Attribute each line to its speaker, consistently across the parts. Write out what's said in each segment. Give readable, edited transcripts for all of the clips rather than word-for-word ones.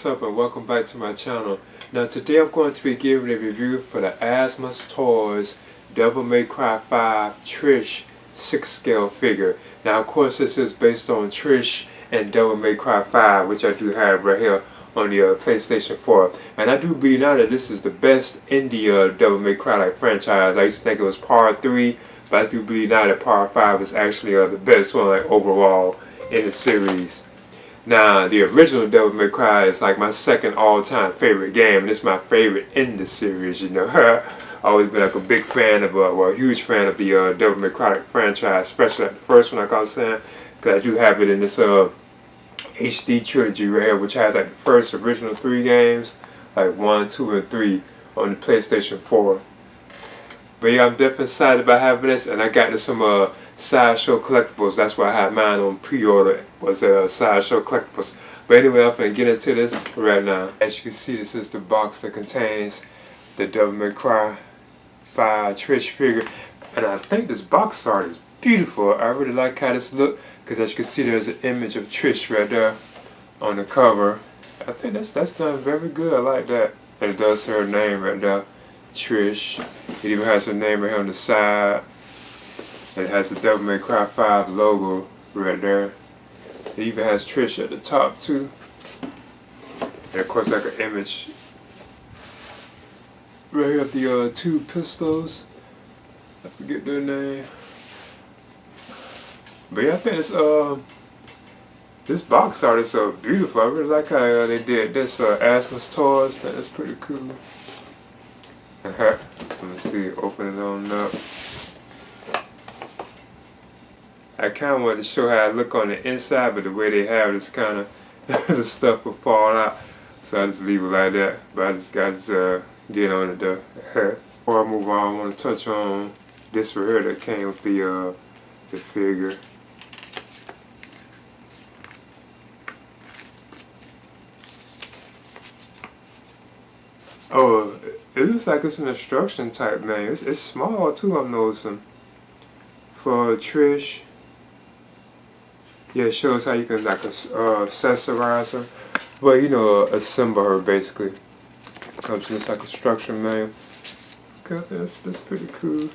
Speaker 1: what's up and welcome back to my channel. Now today I'm going to be giving a review for the Asmus Toys Devil May Cry 5 Trish 6 scale figure. Now of course this is based on Trish and Devil May Cry 5, which I do have right here on the PlayStation 4. And I do believe now that this is the best in the Devil May Cry like franchise. I used to think it was Part 3, but I do believe now that Part 5 is actually the best one like overall in the series. Now, the original Devil May Cry is like my second all-time favorite game, and it's my favorite in the series, you know. I've always been like a big fan of, well, a huge fan of the Devil May Cry franchise, especially like the first one, like I was saying, because I do have it in this HD trilogy right here, which has like the first original 3 games, like 1, 2, and 3 on the PlayStation 4. But yeah, I'm definitely excited about having this, and I got this from Sideshow Collectibles. That's why I had mine on pre-order, was Sideshow Collectibles. But anyway, I'm going to get into this right now. As you can see, this is the box that contains the Devil May Cry 5 Trish figure. And I think this box art is beautiful. I really like how this looks, because as you can see, there's an image of Trish right there on the cover. I think that's done very good. I like that. And it does say her name right there, Trish. It even has her name right here on the side. It has the Devil May Cry 5 logo right there. It even has Trish at the top too. And of course like an image right here of the 2 pistols. I forget their name. But yeah, I think this box art is so beautiful. I really like how they did this Asmus Toys. That's pretty cool. Let me see, open it on up. I kind of wanted to show how I look on the inside, but the way they have this kind of the stuff will fall out, so I just leave it like that. But I just got to get on it though. Before I move on, I want to touch on this right here that came with the figure. Oh, it looks like it's an instruction type manual. It's small too, I'm noticing. For Trish. Yeah, it shows how you can like accessorize her. Well, you know, assemble her basically. Comes just like a instruction manual. Okay, that's pretty cool.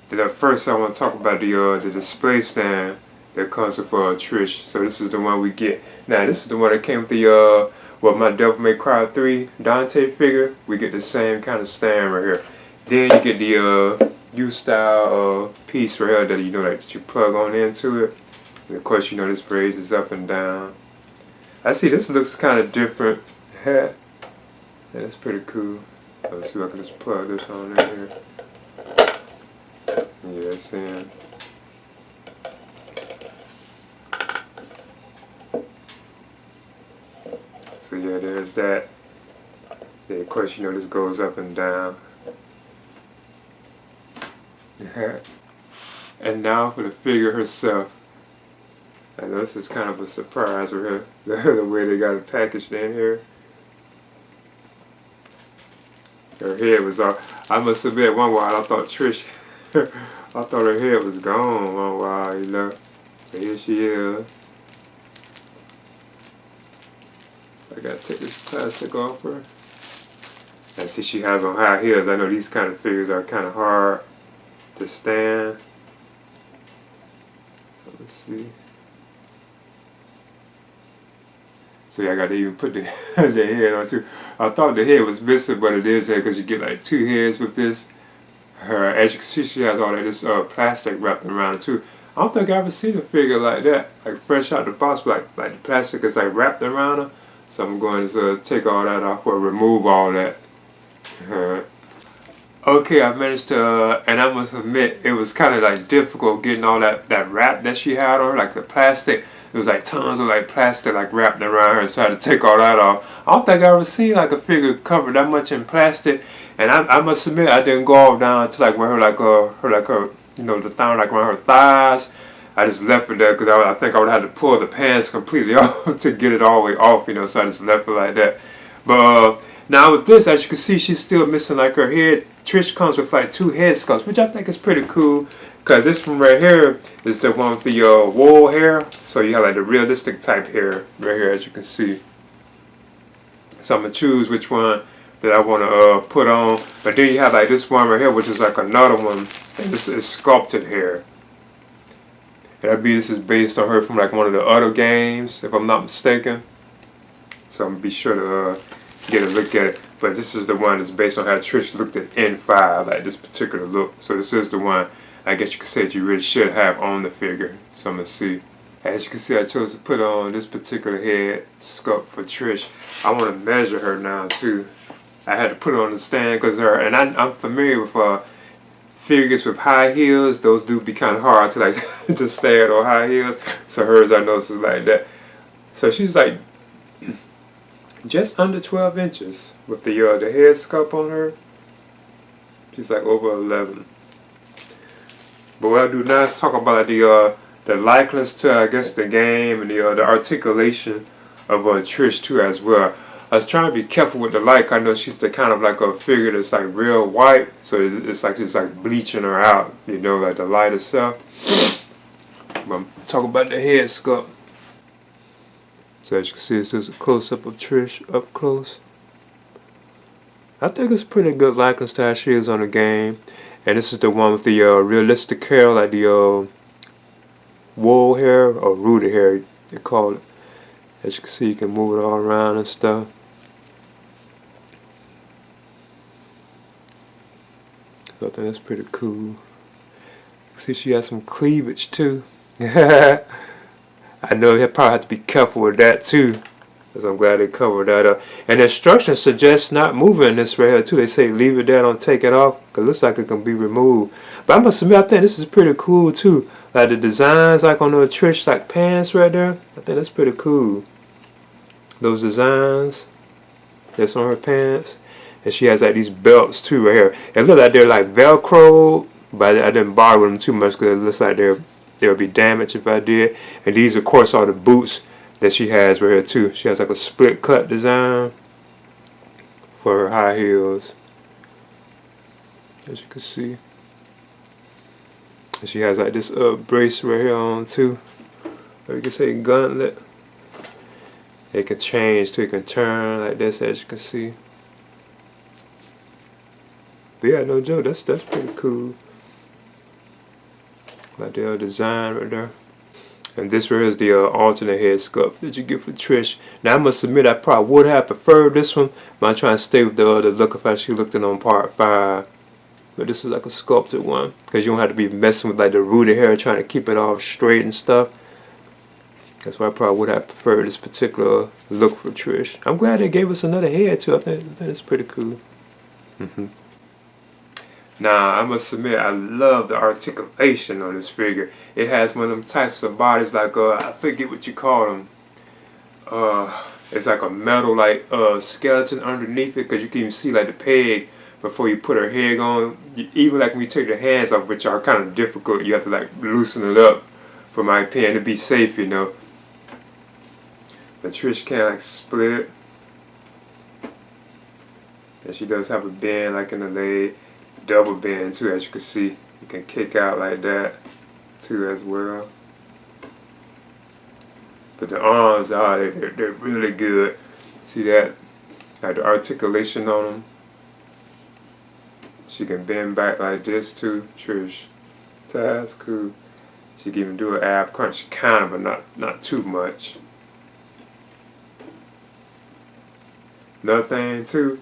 Speaker 1: Then first I want to talk about the display stand that comes with Trish. So this is the one we get. Now this is the one that came with the well, my Devil May Cry 3 Dante figure. We get the same kind of stand right here. Then you get the U-style piece right here that you know, like that you plug on into it. And of course, you know this raises up and down. I see this looks kind of different. Yeah, that's pretty cool. Let's see if I can just plug this on in here. Yeah, that's in. So yeah, there's that. Then of course, you know this goes up and down. And now for the figure herself. I know this is kind of a surprise with her, the way they got it packaged in here. Her head was off. I must admit, one while I thought Trish, I thought her head was gone one while, you know. But here she is. I gotta take this plastic off her. And see, she has on high heels. I know these kind of figures are kind of hard to stand. So let's see. So yeah, I got to even put the head on too. I thought the head was missing, but it is there because you get like 2 heads with this. As you can see, she has all that this plastic wrapped around it too. I don't think I ever seen a figure like that, like fresh out the box, but like the plastic is like wrapped around her. So I'm going to take all that off or remove all that. Okay, I managed to, and I must admit, it was kind of like difficult getting all that wrap that she had on her, like the plastic. It was like tons of like plastic like wrapped around her, so I had to take all that off. I don't think I ever seen like a figure covered that much in plastic. And I must admit, I didn't go all down to like where her you know, the thigh like around her thighs. I just left it there because I think I would have to pull the pants completely off to get it all the way off, you know. So I just left it like that. But now with this, as you can see, she's still missing like her head Trish comes with like 2 head sculpts, which I think is pretty cool. Cause this one right here is the one with the wool hair. So you have like the realistic type hair right here, as you can see. So I'm gonna choose which one that I want to put on. But then you have like this one right here, which is like another one, and this is sculpted hair. And I believe this is based on her from like one of the other games, if I'm not mistaken. So I'm gonna be sure to get a look at it. But this is the one that's based on how Trish looked at N5, like this particular look. So this is the one I guess you could say that you really should have on the figure. So I'm gonna see. As you can see, I chose to put on this particular head sculpt for Trish. I want to measure her now too. I had to put her on the stand because I'm familiar with figures with high heels. Those do be kind of hard to like to stand on high heels. So hers, I noticed, is like that. So she's like just under 12 inches with the head sculpt on her. She's like over 11. But what I do now is talk about the likeness to, I guess, the game and the articulation of Trish too as well. I was trying to be careful with the light. I know she's the kind of like a figure that's like real white, so it's like just like bleaching her out, you know, like the light itself. But I'm talking about the head sculpt. So as you can see, this is a close-up of Trish up close. I think it's pretty good likeness to how she is on the game. And this is the one with the realistic hair, like the wool hair or rooted hair, they call it. As you can see, you can move it all around and stuff. So I think that's pretty cool. You can see she has some cleavage too. I know he'll probably have to be careful with that too, because I'm glad they covered that up. And the instructions suggest not moving this right here too. They say leave it there, don't take it off, because it looks like it can be removed. But I must admit, I think this is pretty cool too. Like the designs like on the Trish like pants right there. I think that's pretty cool. Those designs that's on her pants. And she has like these belts too right here. It looks like they're like Velcro, but I didn't bother with them too much because it looks like they'll be damaged if I did. And these of course are the boots that she has right here too. She has like a split cut design for her high heels, as you can see. And she has like this brace right here on too, or you can say gauntlet. It can change too, it can turn like this, as you can see. But yeah, no joke, that's pretty cool. Like the design right there. And this right here is the alternate head sculpt that you get for Trish. Now I must admit, I probably would have preferred this one, but I'm trying to stay with the look of how she looked in on part 5. But this is like a sculpted one, because you don't have to be messing with like the rooted hair, trying to keep it all straight and stuff. That's why I probably would have preferred this particular look for Trish. I'm glad they gave us another head too. I think it's pretty cool. Now, I must admit, I love the articulation on this figure. It has one of them types of bodies like, I forget what you call them. It's like a metal like skeleton underneath it, because you can even see like the peg before you put her head on. Even like when you take your hands off, which are kind of difficult, you have to like loosen it up, for my opinion, to be safe, you know. The Trish can like split. And she does have a bend like in the leg. Double bend too, as you can see. You can kick out like that too as well. But the arms are they're really good. See that? Like the articulation on them. She can bend back like this too, Trish. That's cool. She can even do an ab crunch, kind of, but not too much. Another thing too,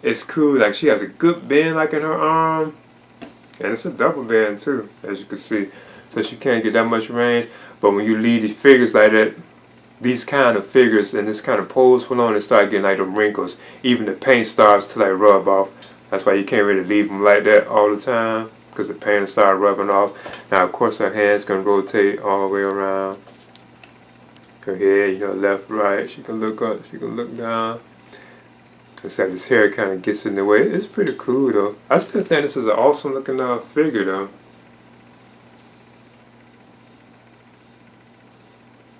Speaker 1: it's cool, like she has a good bend like in her arm, and it's a double bend too, as you can see. So she can't get that much range, but when you leave these figures like that, these kind of figures and this kind of pose for long, they start getting like the wrinkles. Even the paint starts to like rub off. That's why you can't really leave them like that all the time, because the paint will start rubbing off. Now of course her hands can rotate all the way around. Her head, you know, left, right. She can look up, she can look down. It's like this hair kind of gets in the way. It's pretty cool though. I still think this is an awesome looking figure though.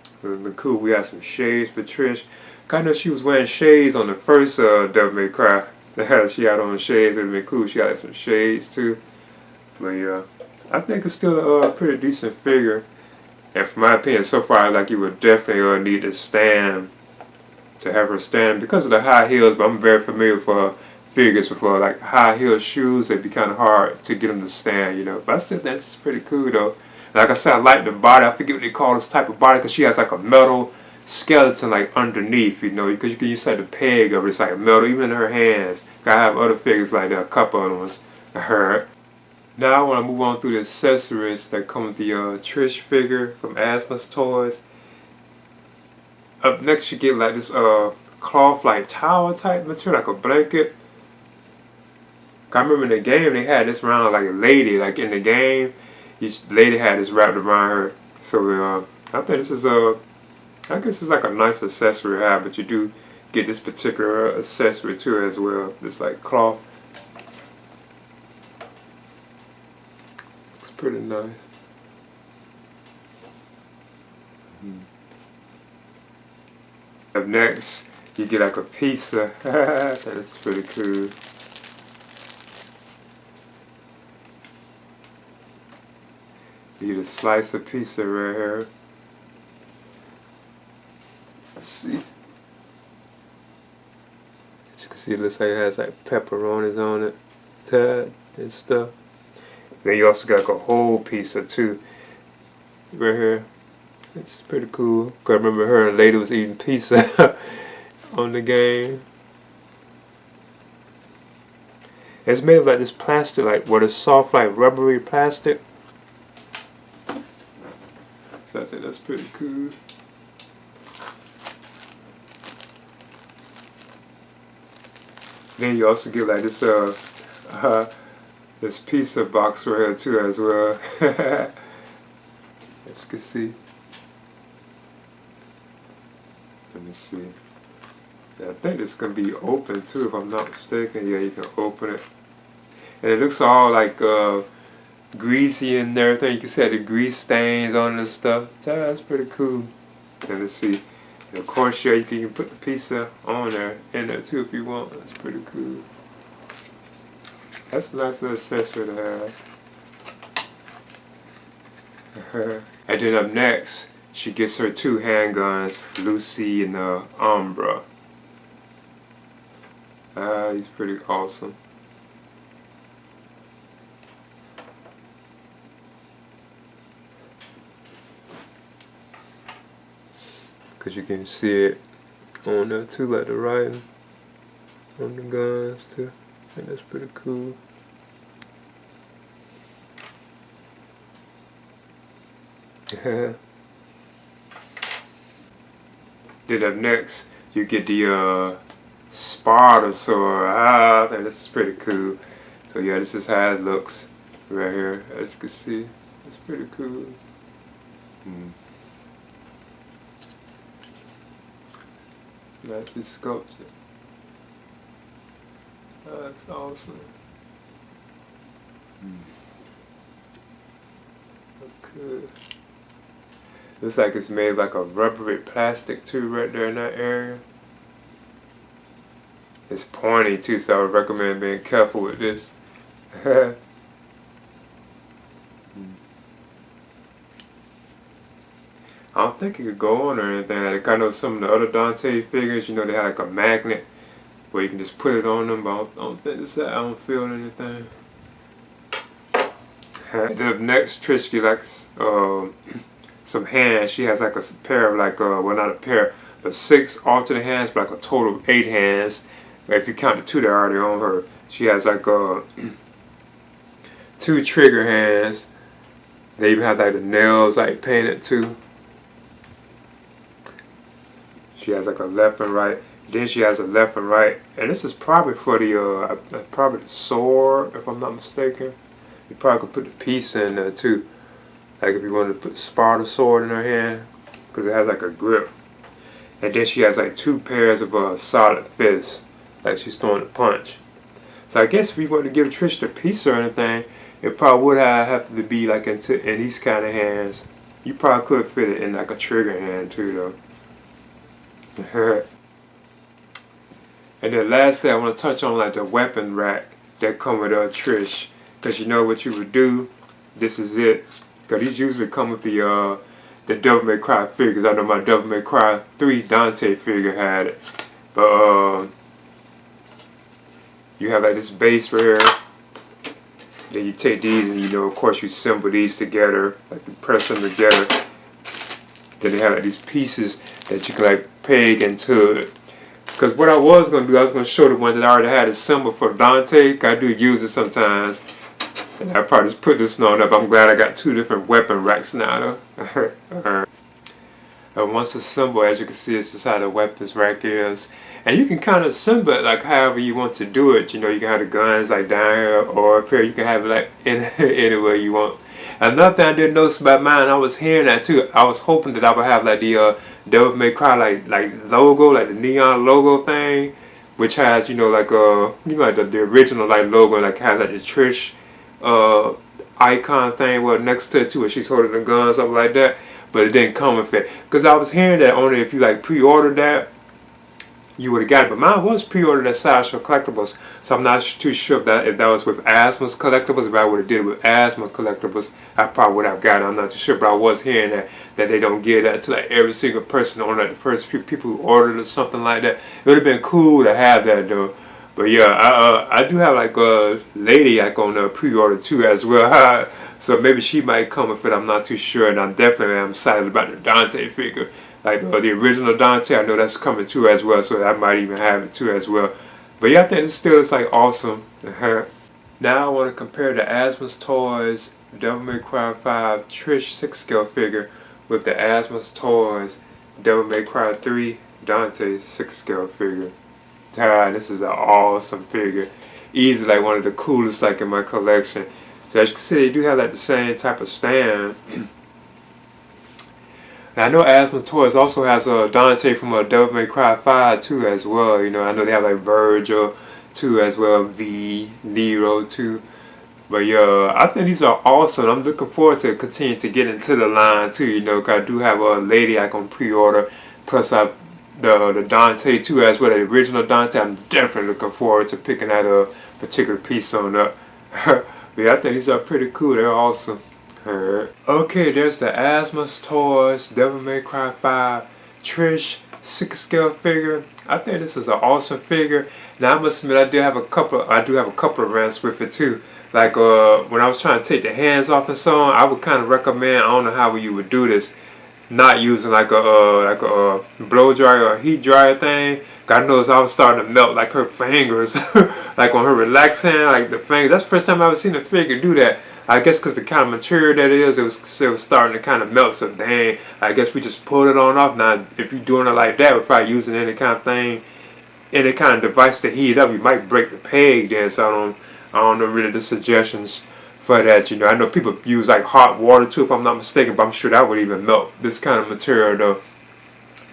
Speaker 1: It would have been cool. We had some shades for Trish. I know she was wearing shades on the first Devil May Cry. She had on shades. It'd been cool. She had like some shades too. But yeah, I think it's still a pretty decent figure. And from my opinion, so far, like you would definitely need to stand to have her stand because of the high heels. But I'm very familiar with figures with like high heel shoes. It'd be kind of hard to get them to stand, you know. But I still think that's pretty cool though. Like I said, I like the body. I forget what they call this type of body because she has like a metal skeleton like underneath, you know, because you can use like the peg of it. It's like metal, even in her hands. I have other figures like that, a couple of ones. Her. Now I want to move on through the accessories that come with the Trish figure from Asmus Toys. Up next you get like this cloth like towel type material, like a blanket. I remember in the game they had this around like a lady, like in the game, each lady had this wrapped around her. So I think this is I guess it's like a nice accessory to have, but you do get this particular accessory too as well. This like cloth. It's pretty nice. Up next, you get like a pizza. That's pretty cool. You get a slice of pizza right here. Let's see. As you can see, it looks like it has like pepperonis on it, and stuff. Then you also got like a whole pizza too, right here. It's pretty cool. Cause I remember her and lady was eating pizza on the game. It's made of like this plastic, like what is soft, like rubbery plastic. So I think that's pretty cool. Then you also get like this this pizza box right here too as well. As you can see. Let me see. Yeah, I think it's gonna be open too if I'm not mistaken. Yeah, you can open it. And it looks all like greasy and everything. You can see the grease stains on it and stuff. That's pretty cool. And let's see. And of course, yeah, you can put the pizza on there in there too if you want. That's pretty cool. That's a nice little accessory to have. And then up next, she gets her two handguns, Lucy and Umbra. He's pretty awesome. Because you can see it on there too, like the writing on the guns too. And that's pretty cool. Then up next, you get the Sparta sword. I think this is pretty cool. So yeah, this is how it looks right here. As you can see, it's pretty cool. Nicely sculpted. That's awesome. Okay. Looks like it's made like a rubbery plastic too right there in that area. It's pointy too, so I would recommend being careful with this. I don't think it could go on or anything. Like I know some of the other Dante figures, you know, they have like a magnet where you can just put it on them, but I don't think this. I don't feel anything. And then next, Trish gets some hands. She has like a pair of like well, not a pair, but 6 alternate hands, but like a total of 8 hands. If you count the 2 that are already on her, she has like 2 trigger hands. They even have like the nails like painted too. She has like a left and right. Then she has a left and right, and this is probably for the probably the sword, if I'm not mistaken. You probably could put the piece in there too, like if you wanted to put the Sparta sword in her hand, because it has like a grip. And then she has like 2 pairs of solid fists, like she's throwing a punch. So I guess if you wanted to give Trish the piece or anything, it probably would have to be like in these kind of hands. You probably could fit it in like a trigger hand too though. And then lastly, I want to touch on like the weapon rack that come with Trish, because you know what you would do. This is it, because these usually come with the Devil May Cry figures. I know my Devil May Cry 3 Dante figure had it, but you have like this base right here. Then you take these and of course you assemble these together, like you press them together. Then they have like these pieces that you can like peg into it. Because what I was going to do, I was going to show the one that I already had assembled for Dante. I do use it sometimes. And I probably just put this on up. I'm glad I got 2 different weapon racks now though. Once assembled, as you can see, it's just how the weapons rack is. And you can kind of assemble it like however you want to do it. You can have the guns like down here or up here. You can have it like anywhere you want. Another thing I did notice about mine, I was hearing that too. I was hoping that I would have like the Devil May Cry like logo, like the neon logo thing, which has like like the original like logo, like has like the Trish icon thing next to it too, where she's holding the gun, something like that. But it didn't come with it, because I was hearing that only if you like pre-ordered that, you would have got it. But mine was pre-ordered at Sideshow Collectibles, so I'm not too sure if that was with Asmus Collectibles. If I would have did it with Asmus Collectibles, I probably would have got it. I'm not too sure, but I was hearing that they don't give that to like every single person, on like the first few people who ordered or something like that. It would have been cool to have that though. But yeah, I do have like a lady like on the pre-order too as well. So maybe she might come with it. I'm not too sure, and I'm definitely excited about the Dante figure. Like the original Dante, I know that's coming too as well, so I might even have it too as well. But yeah, I think it's like awesome. Now I want to compare the Asmus Toys Devil May Cry 5 Trish 6-scale figure with the Asmus Toys Devil May Cry 3 Dante 6-scale figure. This is an awesome figure. Easily like one of the coolest like in my collection. So as you can see, they do have like the same type of stand. Now I know Asmus Toys also has a Dante from a Devil May Cry 5 too as well. I know they have like Virgil too as well, V, Nero too. But yeah, I think these are awesome. I'm looking forward to continue to get into the line too. Cause I do have a lady I can pre-order. Plus the Dante too as well, the original Dante. I'm definitely looking forward to picking that particular piece on up. But yeah, I think these are pretty cool. They're awesome. Okay, there's the Asmus Toys Devil May Cry 5 Trish 6-scale figure. I think this is an awesome figure. Now I must admit, I do have a couple of rants with it too. Like when I was trying to take the hands off and so on, I would kind of recommend, I don't know how you would do this, not using like a blow dryer or heat dryer thing. God knows I was starting to melt like her fingers, like on her relaxed hand, like the fingers. That's the first time I ever seen a figure do that. I guess because the kind of material that it is, it was starting to kind of melt. So dang, I guess we just pulled it on off. Now, if you're doing it like that without using any kind of thing, any kind of device to heat it up, you might break the peg then. So I don't know really the suggestions for that. I know people use like hot water too, if I'm not mistaken, but I'm sure that would even melt this kind of material though,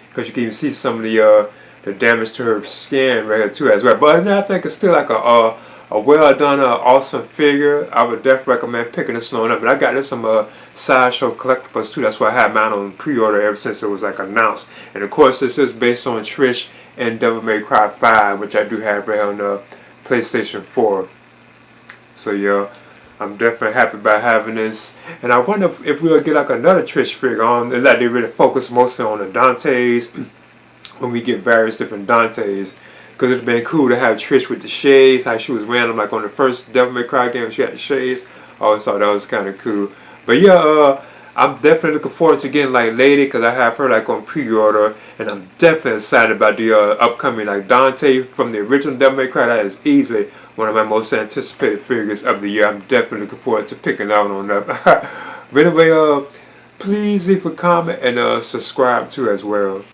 Speaker 1: because you can even see some of the damage to her skin right here too as well. But I think it's still like a well done, awesome figure. I would definitely recommend picking this one up. But I got this from Sideshow Collectibles too. That's why I had mine on pre-order ever since it was like announced. And of course, this is based on Trish and Devil May Cry 5, which I do have right on the PlayStation 4. So yeah, I'm definitely happy about having this. And I wonder if we'll get like another Trish figure on. Like they really focus mostly on the Dantes when we get various different Dantes. Because it's been cool to have Trish with the shades, how she was wearing them like on the first Devil May Cry game, she had the shades. I always thought that was kind of cool. But yeah, I'm definitely looking forward to getting like Lady, because I have her like on pre-order. And I'm definitely excited about the upcoming like Dante from the original Devil May Cry. That is easily one of my most anticipated figures of the year. I'm definitely looking forward to picking that one up. But anyway, please leave a comment and subscribe too as well.